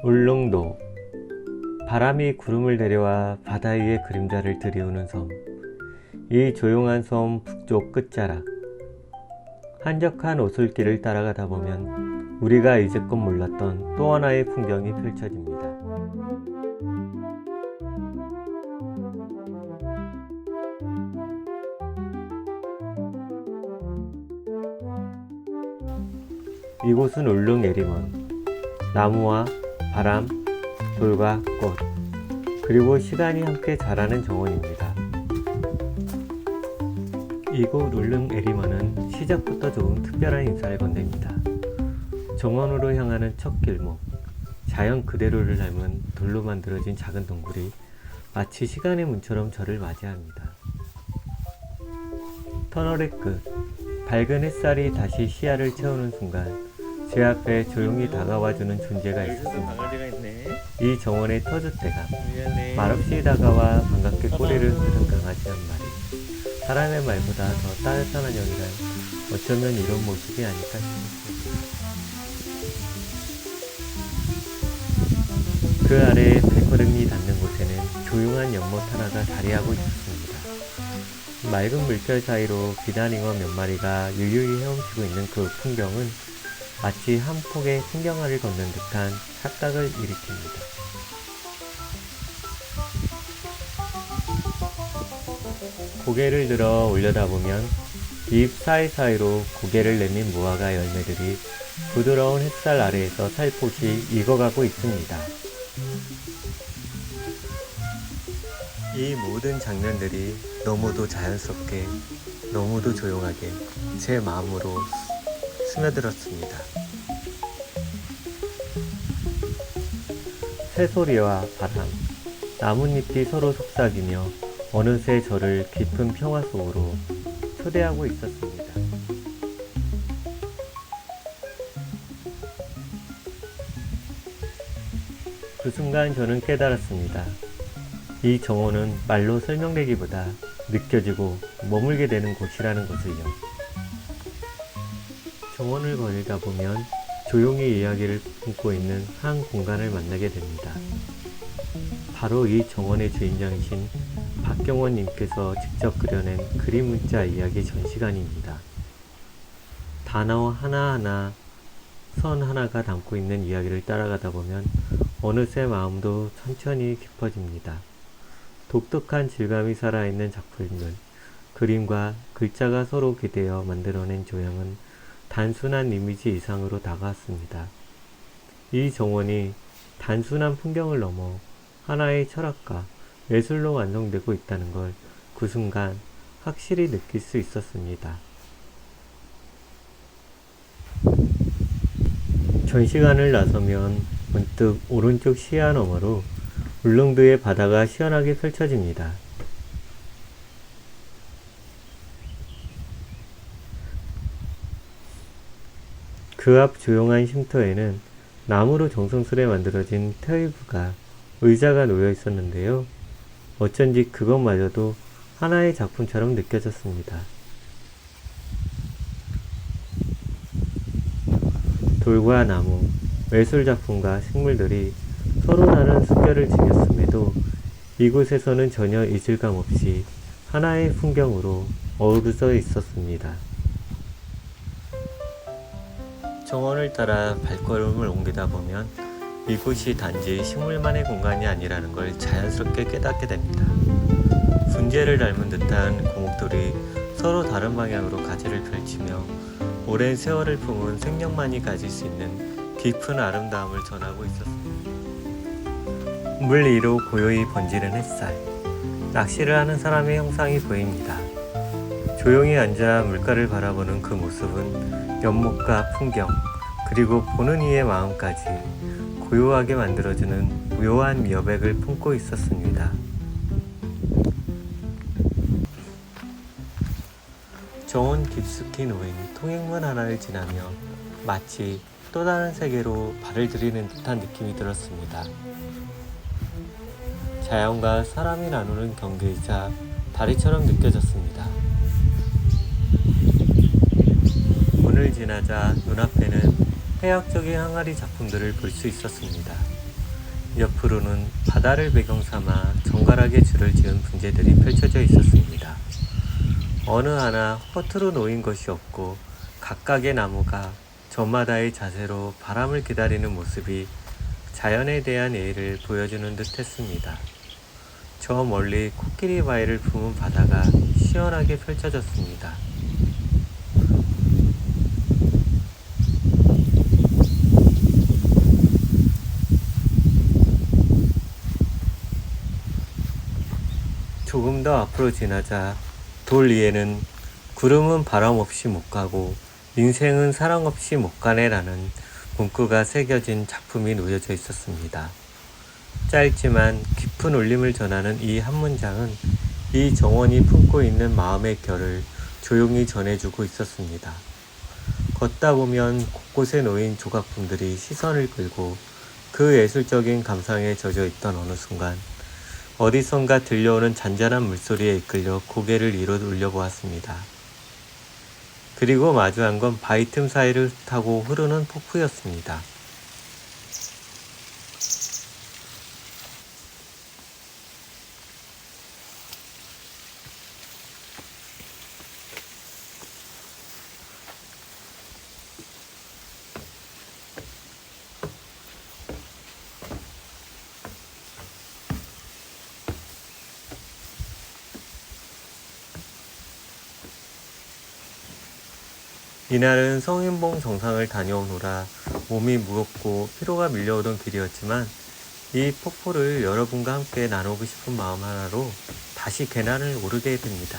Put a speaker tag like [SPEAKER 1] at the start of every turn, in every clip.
[SPEAKER 1] 울릉도. 바람이 구름을 내려와 바다 위에 그림자를 들이우는 섬. 이 조용한 섬 북쪽 끝자락. 한적한 오솔길을 따라가다 보면 우리가 이제껏 몰랐던 또 하나의 풍경이 펼쳐집니다. 이곳은 울릉 에리먼. 나무와 바람, 돌과 꽃, 그리고 시간이 함께 자라는 정원입니다. 이곳 울릉 에리먼은 시작부터 조금 특별한 인사를 건넵니다. 정원으로 향하는 첫 길목, 자연 그대로를 닮은 돌로 만들어진 작은 동굴이 마치 시간의 문처럼 저를 맞이합니다. 터널의 끝, 밝은 햇살이 다시 시야를 채우는 순간 제 앞에 조용히 다가와주는 존재가 있었습니다. 이 정원의 터줏대감, 말없이 다가와 반갑게 꼬리를 흔드는 강아지 한 마리. 사람의 말보다 더 따뜻한 환영이란 어쩌면 이런 모습이 아닐까 싶습니다. 그 아래 발걸음이 닿는 곳에는 조용한 연못 하나가 자리하고 있었습니다. 맑은 물결 사이로 비단잉어 몇 마리가 유유히 헤엄치고 있는 그 풍경은 마치 한 폭의 풍경화를 걷는 듯한 착각을 일으킵니다. 고개를 들어 올려다보면 잎 사이사이로 고개를 내민 무화과 열매들이 부드러운 햇살 아래에서 살포시 익어가고 있습니다. 이 모든 장면들이 너무도 자연스럽게, 너무도 조용하게 제 마음으로 스며들었습니다. 새소리와 바람, 나뭇잎이 서로 속삭이며 어느새 저를 깊은 평화 속으로 초대하고 있었습니다. 그 순간 저는 깨달았습니다. 이 정원은 말로 설명되기보다 느껴지고 머물게 되는 곳이라는 것을요. 정원을 거닐다 보면 조용히 이야기를 품고 있는 한 공간을 만나게 됩니다. 바로 이 정원의 주인장이신 박경원님께서 직접 그려낸 그림 문자 이야기 전시관입니다. 단어 하나하나, 선 하나가 담고 있는 이야기를 따라가다 보면 어느새 마음도 천천히 깊어집니다. 독특한 질감이 살아있는 작품들, 그림과 글자가 서로 기대어 만들어낸 조형은 단순한 이미지 이상으로 다가왔습니다. 이 정원이 단순한 풍경을 넘어 하나의 철학과 예술로 완성되고 있다는 걸 그 순간 확실히 느낄 수 있었습니다. 전시관을 나서면 문득 오른쪽 시야 너머로 울릉도의 바다가 시원하게 펼쳐집니다. 그 앞 조용한 쉼터에는 나무로 정성스레 만들어진 테이블과 의자가 놓여 있었는데요. 어쩐지 그것마저도 하나의 작품처럼 느껴졌습니다. 돌과 나무, 외술작품과 식물들이 서로 다른 숨결을 지녔음에도 이곳에서는 전혀 이질감 없이 하나의 풍경으로 어우러져 있었습니다. 정원을 따라 발걸음을 옮기다 보면 이곳이 단지 식물만의 공간이 아니라는 걸 자연스럽게 깨닫게 됩니다. 분재를 닮은 듯한 고목들이 서로 다른 방향으로 가지를 펼치며 오랜 세월을 품은 생명만이 가질 수 있는 깊은 아름다움을 전하고 있었습니다. 물 위로 고요히 번지는 햇살, 낚시를 하는 사람의 형상이 보입니다. 조용히 앉아 물가를 바라보는 그 모습은 연못과 풍경, 그리고 보는 이의 마음까지 고요하게 만들어주는 묘한 여백을 품고 있었습니다. 정원 깊숙이 놓인 통행문 하나를 지나며 마치 또 다른 세계로 발을 들이는 듯한 느낌이 들었습니다. 자연과 사람이 나누는 경계이자 다리처럼 느껴졌습니다. 문을 지나자 눈앞에는 해학적인 항아리 작품들을 볼 수 있었습니다. 옆으로는 바다를 배경 삼아 정갈하게 줄을 지은 분재들이 펼쳐져 있었습니다. 어느 하나 허투루 놓인 것이 없고 각각의 나무가 저마다의 자세로 바람을 기다리는 모습이 자연에 대한 예의를 보여주는 듯 했습니다. 저 멀리 코끼리 바위를 품은 바다가 시원하게 펼쳐졌습니다. 조금 더 앞으로 지나자 돌 위에는 구름은 바람 없이 못 가고 인생은 사랑 없이 못 가네라는 문구가 새겨진 작품이 놓여져 있었습니다. 짧지만 깊은 울림을 전하는 이 한 문장은 이 정원이 품고 있는 마음의 결을 조용히 전해주고 있었습니다. 걷다 보면 곳곳에 놓인 조각품들이 시선을 끌고 그 예술적인 감상에 젖어 있던 어느 순간 어디선가 들려오는 잔잔한 물소리에 이끌려 고개를 위로 올려보았습니다. 그리고 마주한 건 바위 틈 사이를 타고 흐르는 폭포였습니다. 이날은 성인봉 정상을 다녀오느라 몸이 무겁고 피로가 밀려오던 길이었지만 이 폭포를 여러분과 함께 나누고 싶은 마음 하나로 다시 계단을 오르게 됩니다.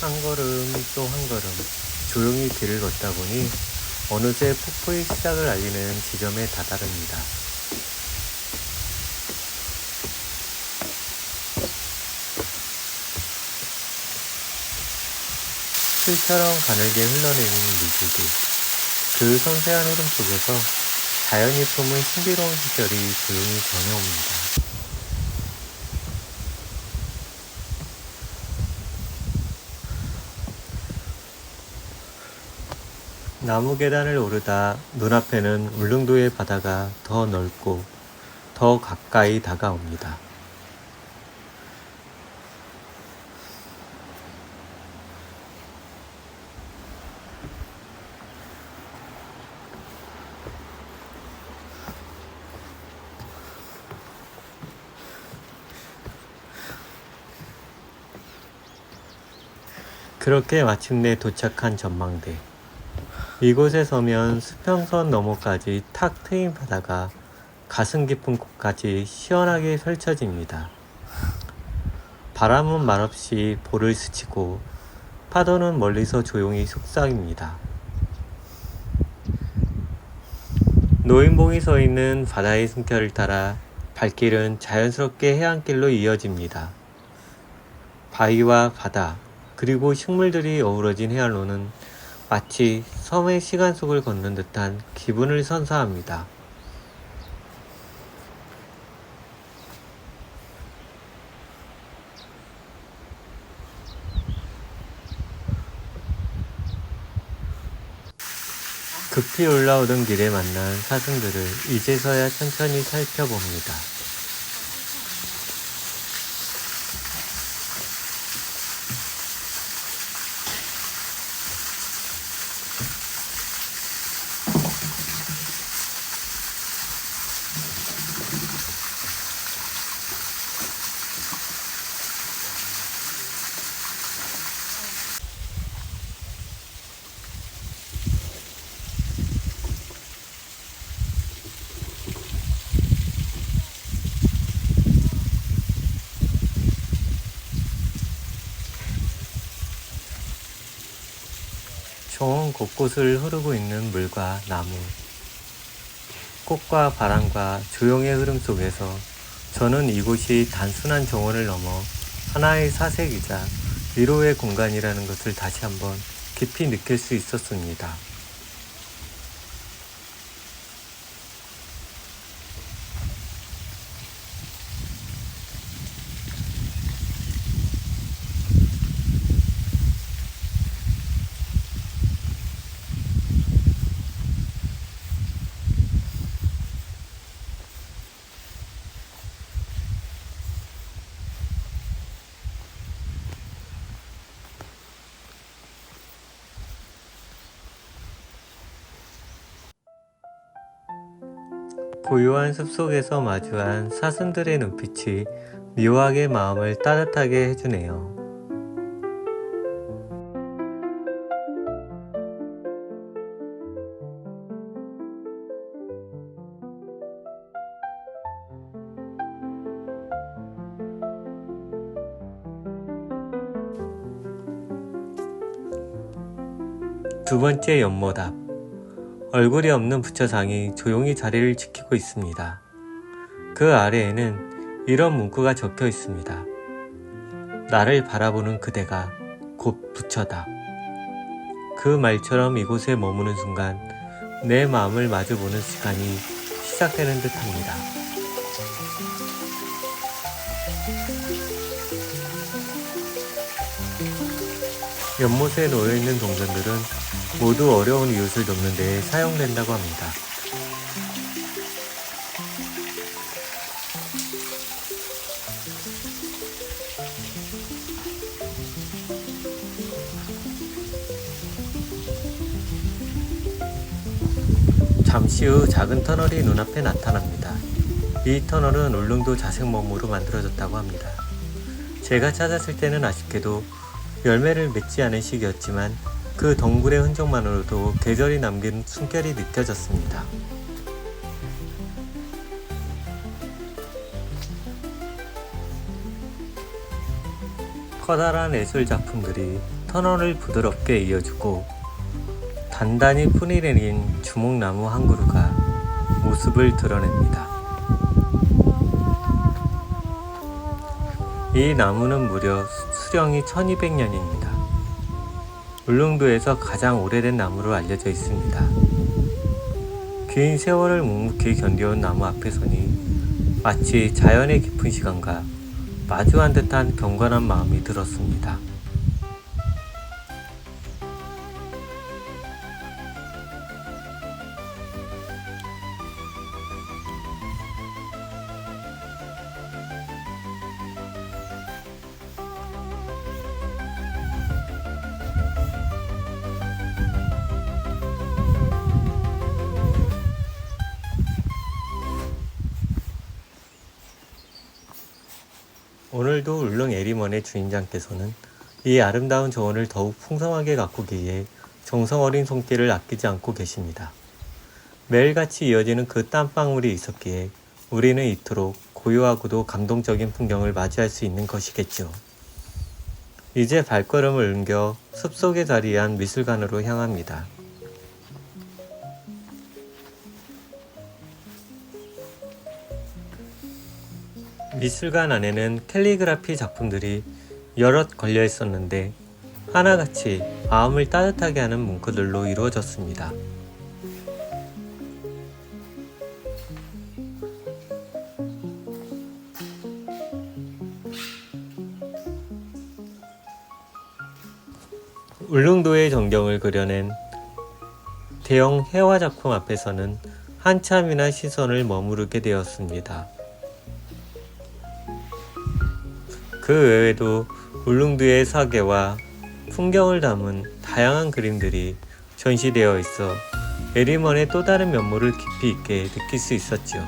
[SPEAKER 1] 한 걸음 또 한 걸음 조용히 길을 걷다 보니 어느새 폭포의 시작을 알리는 지점에 다다릅니다. 실처럼 가늘게 흘러내리는 물줄기, 그 섬세한 흐름 속에서 자연이 품은 신비로운 시절이 조용히 전해옵니다. 나무 계단을 오르다 눈앞에는 울릉도의 바다가 더 넓고 더 가까이 다가옵니다. 그렇게 마침내 도착한 전망대. 이곳에 서면 수평선 너머까지 탁 트인 바다가 가슴 깊은 곳까지 시원하게 펼쳐집니다. 바람은 말없이 볼을 스치고 파도는 멀리서 조용히 속삭입니다. 노인봉이 서 있는 바다의 숨결을 따라 발길은 자연스럽게 해안길로 이어집니다. 바위와 바다, 그리고 식물들이 어우러진 해안로는 마치 섬의 시간 속을 걷는 듯한 기분을 선사합니다. 급히 올라오던 길에 만난 사슴들을 이제서야 천천히 살펴봅니다. 정원 곳곳을 흐르고 있는 물과 나무, 꽃과 바람과 조용의 흐름 속에서 저는 이곳이 단순한 정원을 넘어 하나의 사색이자 위로의 공간이라는 것을 다시 한번 깊이 느낄 수 있었습니다. 고요한 숲속에서 마주한 사슴들의 눈빛이 묘하게 마음을 따뜻하게 해주네요. 두 번째 연못앞. 얼굴이 없는 부처상이 조용히 자리를 지키고 있습니다. 그 아래에는 이런 문구가 적혀 있습니다. 나를 바라보는 그대가 곧 부처다. 그 말처럼 이곳에 머무는 순간 내 마음을 마주보는 시간이 시작되는 듯합니다. 연못에 놓여있는 동전들은 모두 어려운 이웃을 돕는 데에 사용된다고 합니다. 잠시 후 작은 터널이 눈앞에 나타납니다. 이 터널은 울릉도 자색목으로 만들어졌다고 합니다. 제가 찾았을 때는 아쉽게도 열매를 맺지 않은 시기였지만 그 덩굴의 흔적만으로도 계절이 남긴 숨결이 느껴졌습니다. 커다란 예술 작품들이 터널을 부드럽게 이어주고 단단히 뿌리 내린 주목나무 한 그루가 모습을 드러냅니다. 이 나무는 무려 수령이 1200년입니다. 울릉도에서 가장 오래된 나무로 알려져 있습니다. 긴 세월을 묵묵히 견뎌온 나무 앞에 서니 마치 자연의 깊은 시간과 마주한 듯한 경건한 마음이 들었습니다. 오늘도 울릉 에리먼의 주인장께서는 이 아름다운 정원을 더욱 풍성하게 가꾸기 위해 정성 어린 손길을 아끼지 않고 계십니다. 매일같이 이어지는 그 땀방울이 있었기에 우리는 이토록 고요하고도 감동적인 풍경을 맞이할 수 있는 것이겠죠. 이제 발걸음을 옮겨 숲속에 자리한 미술관으로 향합니다. 미술관 안에는 캘리그라피 작품들이 여럿 걸려 있었는데 하나같이 마음을 따뜻하게 하는 문구들로 이루어졌습니다. 울릉도의 전경을 그려낸 대형 회화 작품 앞에서는 한참이나 시선을 머무르게 되었습니다. 그 외에도 울릉도의 사계와 풍경을 담은 다양한 그림들이 전시되어 있어 에리먼의 또 다른 면모를 깊이 있게 느낄 수 있었죠.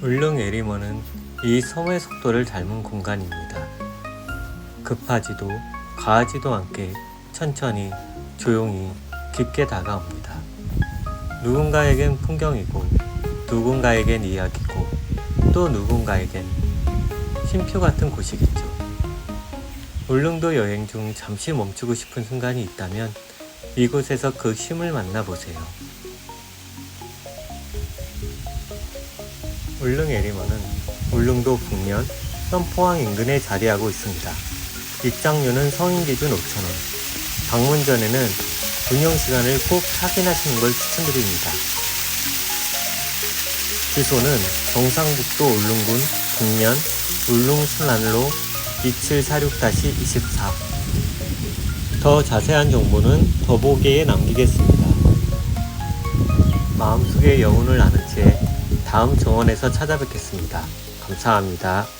[SPEAKER 1] 울릉 에리먼은 이 섬의 속도를 닮은 공간입니다. 급하지도 과하지도 않게 천천히 조용히 깊게 다가옵니다. 누군가에겐 풍경이고 누군가에겐 이야기고 또 누군가에겐 쉼표 같은 곳이겠죠. 울릉도 여행 중 잠시 멈추고 싶은 순간이 있다면 이곳에서 그 쉼을 만나보세요. 울릉 에리머는 울릉도 북면 현포항 인근에 자리하고 있습니다. 입장료는 성인 기준 5,000원. 방문 전에는 운영시간을 꼭 확인하시는 걸 추천드립니다. 주소는 경상북도 울릉군 북면 울릉순안로 2746-24. 더 자세한 정보는 더보기에 남기겠습니다. 마음속의 여운을 나눈 채 다음 정원에서 찾아뵙겠습니다. 감사합니다.